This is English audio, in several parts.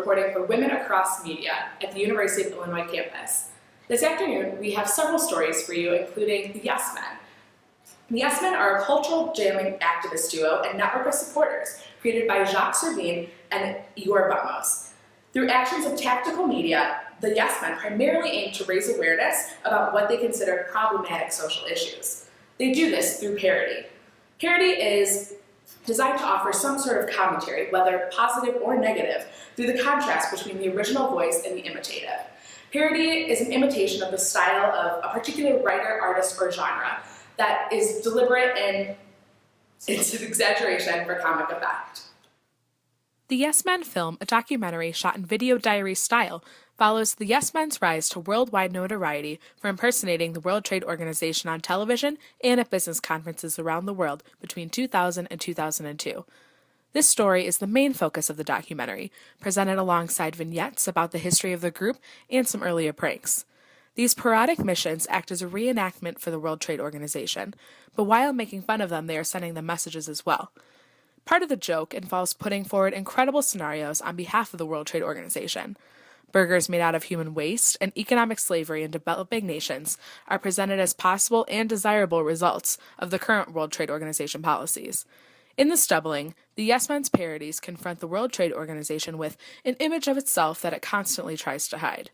reporting for Women Across Media at the University of Illinois campus. This afternoon, we have several stories for you, including the Yes Men. The Yes Men are a cultural jamming activist duo and network of supporters created by Jacques Servine and Igor Vamos. Through actions of tactical media, the Yes Men primarily aim to raise awareness about what they consider problematic social issues. They do this through parody. Parody is designed to offer some sort of commentary, whether positive or negative, through the contrast between the original voice and the imitative. Parody is an imitation of the style of a particular writer, artist, or genre that is deliberate and it's an exaggeration for comic effect. The Yes Men film, a documentary shot in video diary style, follows the Yes Men's rise to worldwide notoriety for impersonating the World Trade Organization on television and at business conferences around the world between 2000 and 2002. This story is the main focus of the documentary, presented alongside vignettes about the history of the group and some earlier pranks. These parodic missions act as a reenactment for the World Trade Organization, but while making fun of them, they are sending them messages as well. Part of the joke involves putting forward incredible scenarios on behalf of the World Trade Organization. Burgers made out of human waste and economic slavery in developing nations are presented as possible and desirable results of the current World Trade Organization policies. In this doubling, the Yes Men's parodies confront the World Trade Organization with an image of itself that it constantly tries to hide.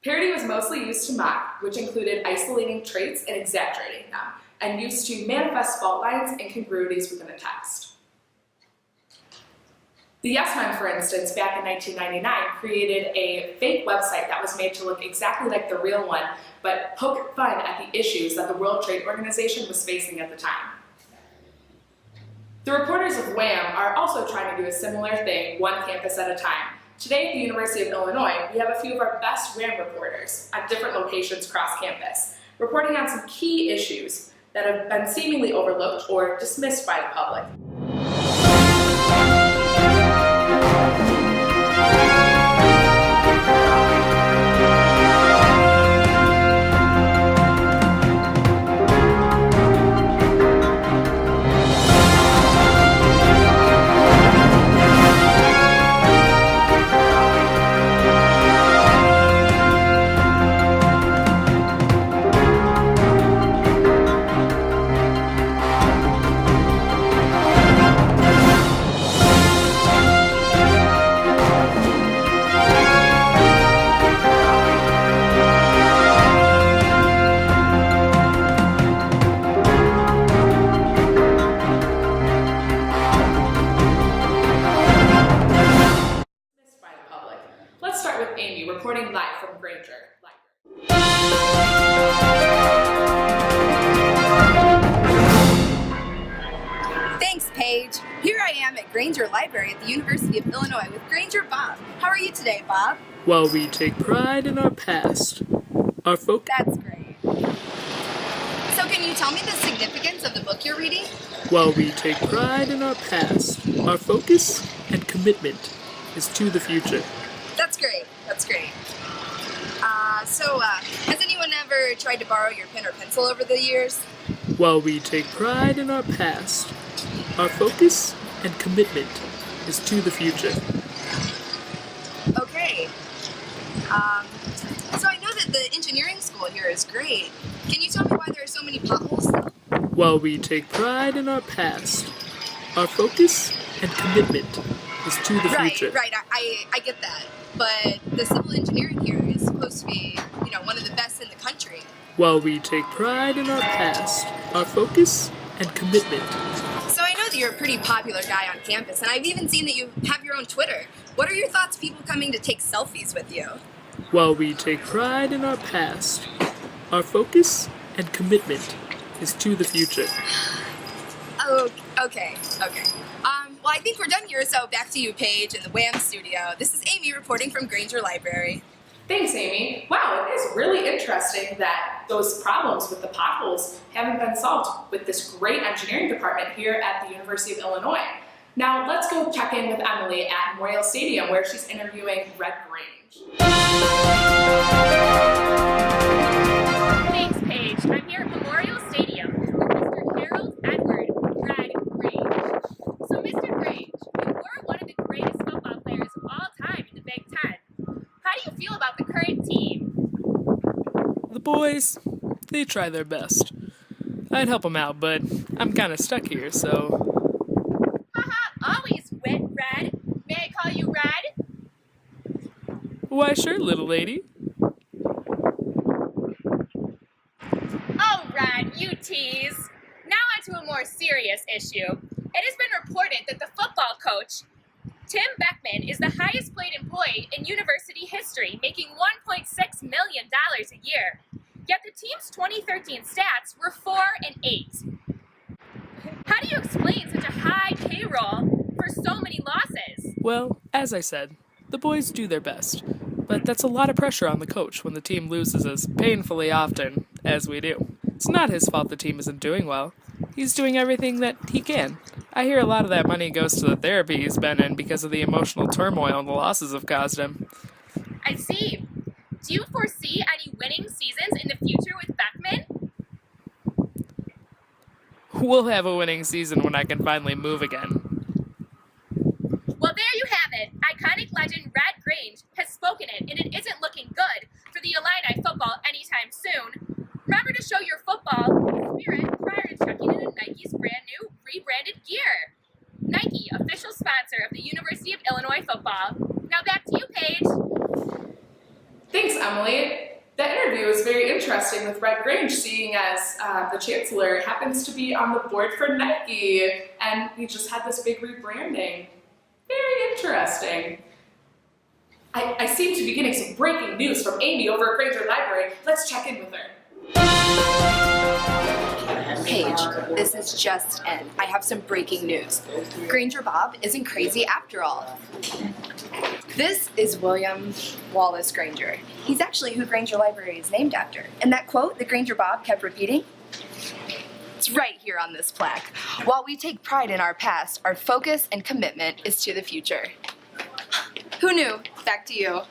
Parody was mostly used to mock, which included isolating traits and exaggerating them, and used to manifest fault lines and incongruities within a text. The Yes Men, for instance, back in 1999, created a fake website that was made to look exactly like the real one, but poke fun at the issues that the World Trade Organization was facing at the time. The reporters of WAM are also trying to do a similar thing, one campus at a time. Today at the University of Illinois, we have a few of our best WAM reporters at different locations across campus, reporting on some key issues that have been seemingly overlooked or dismissed by the public. Let's start with Amy, reporting live from Granger. Thanks, Paige. Here I am at Granger Library at the University of Illinois with Granger Bob. How are you today, Bob? Well, we take pride in our past. Our focus. That's great. So can you tell me the significance of the book you're reading? While we take pride in our past, our focus and commitment is to the future. That's great. That's great. Has anyone ever tried to borrow your pen or pencil over the years? While we take pride in our past, our focus and commitment is to the future. Okay. So I know that the engineering school here is great. Can you tell me why there are so many potholes? While we take pride in our past, our focus and commitment is to the future. Right. I get that. But the civil engineering here is supposed to be, one of the best in the country. While we take pride in our past, our focus and commitment. So I know that you're a pretty popular guy on campus, and I've even seen that you have your own Twitter. What are your thoughts people coming to take selfies with you? While we take pride in our past, our focus and commitment is to the future. Oh, okay. Well, I think we're done here, so back to you, Paige, in the WAM studio. This is Amy reporting from Granger Library. Thanks, Amy. Wow, it is really interesting that those problems with the potholes haven't been solved with this great engineering department here at the University of Illinois. Now, let's go check in with Emily at Memorial Stadium, where she's interviewing Red Grange. Thanks, Paige. I'm here at Memorial Stadium with Mr. Harold Edward Red Grange. So, Mr. Grange, you were one of the greatest football players boys, they try their best. I'd help them out, but I'm kind of stuck here, so... Haha, always wet, Red. May I call you Red? Why, sure, little lady. Oh, Red, you tease. Now on to a more serious issue. It has been reported that the football coach, Tim Beckman, is the highest paid employee in university history, making $1.6 million a year. Yet the team's 2013 stats were 4 and 8. How do you explain such a high payroll for so many losses? Well, as I said, the boys do their best. But that's a lot of pressure on the coach when the team loses as painfully often as we do. It's not his fault the team isn't doing well. He's doing everything that he can. I hear a lot of that money goes to the therapy he's been in because of the emotional turmoil the losses have caused him. I see. Do you foresee any winning seasons in the future with Beckman? We'll have a winning season when I can finally move again. Well, there you have it. Iconic legend Red Grange has spoken it, and it isn't looking good for the Illini football anytime soon. Remember to show your football spirit prior to checking into Nike's brand new rebranded gear. Nike, official sponsor of the University of Illinois football. Now back to you, Paige. Thanks, Emily. That interview was very interesting with Red Grange, seeing as the chancellor happens to be on the board for Nike, and we just had this big rebranding. Very interesting. I seem to be getting some breaking news from Amy over at Granger Library. Let's check in with her. Paige, this is just in. I have some breaking news. Granger Bob isn't crazy after all. This is William Wallace Granger. He's actually who Granger Library is named after. And that quote that Granger Bob kept repeating, it's right here on this plaque. While we take pride in our past, our focus and commitment is to the future. Who knew? Back to you.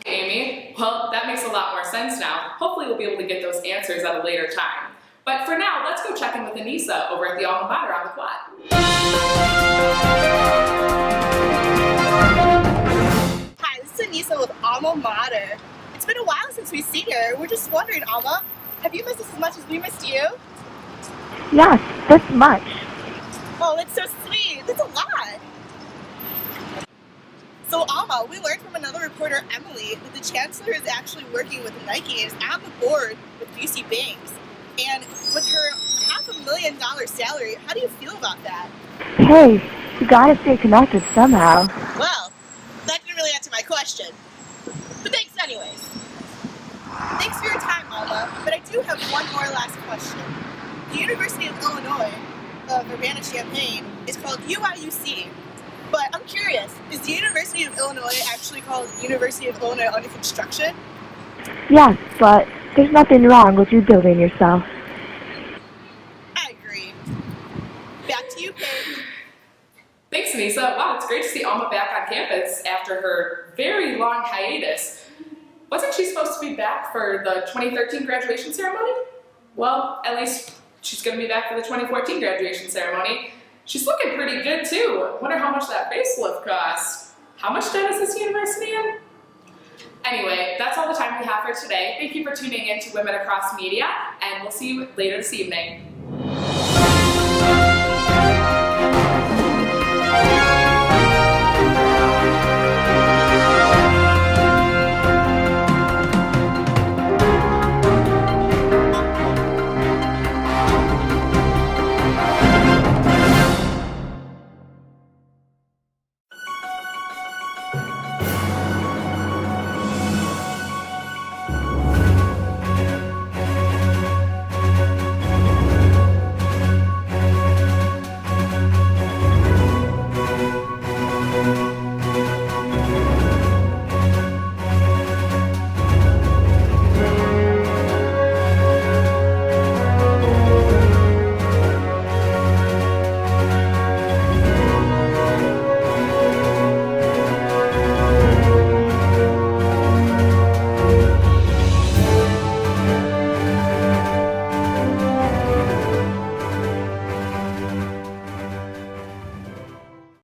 Amy, well, that makes a lot more sense now. Hopefully we'll be able to get those answers at a later time. But for now, let's go check in with Anissa over at the Alma Mater on the quad. Hi, this is Anissa with Alma Mater. It's been a while since we've seen you. We're just wondering, Alma, have you missed us as much as we missed you? Yes, this much. Oh, that's so sweet. That's a lot. So, Alma, we learned from another reporter, Emily, that the chancellor is actually working with Nike and is on the board with BC Banks. And with her $500,000 salary, how do you feel about that? Hey, we gotta stay connected somehow. Well, that didn't really answer my question. But thanks anyways. Thanks for your time, Alma. But I do have one more last question. The University of Illinois, Urbana-Champaign, is called UIUC. But I'm curious, is the University of Illinois actually called University of Illinois Under Construction? Yes, but there's nothing wrong with rebuilding yourself. I agree. Back to you, Paige. Thanks, Anissa. Wow, it's great to see Alma back on campus after her very long hiatus. Wasn't she supposed to be back for the 2013 graduation ceremony? Well, at least she's going to be back for the 2014 graduation ceremony. She's looking pretty good, too. I wonder how much that facelift cost. How much debt is this university in? Anyway, that's all the time we have for today. Thank you for tuning in to Women Across Media, and we'll see you later this evening.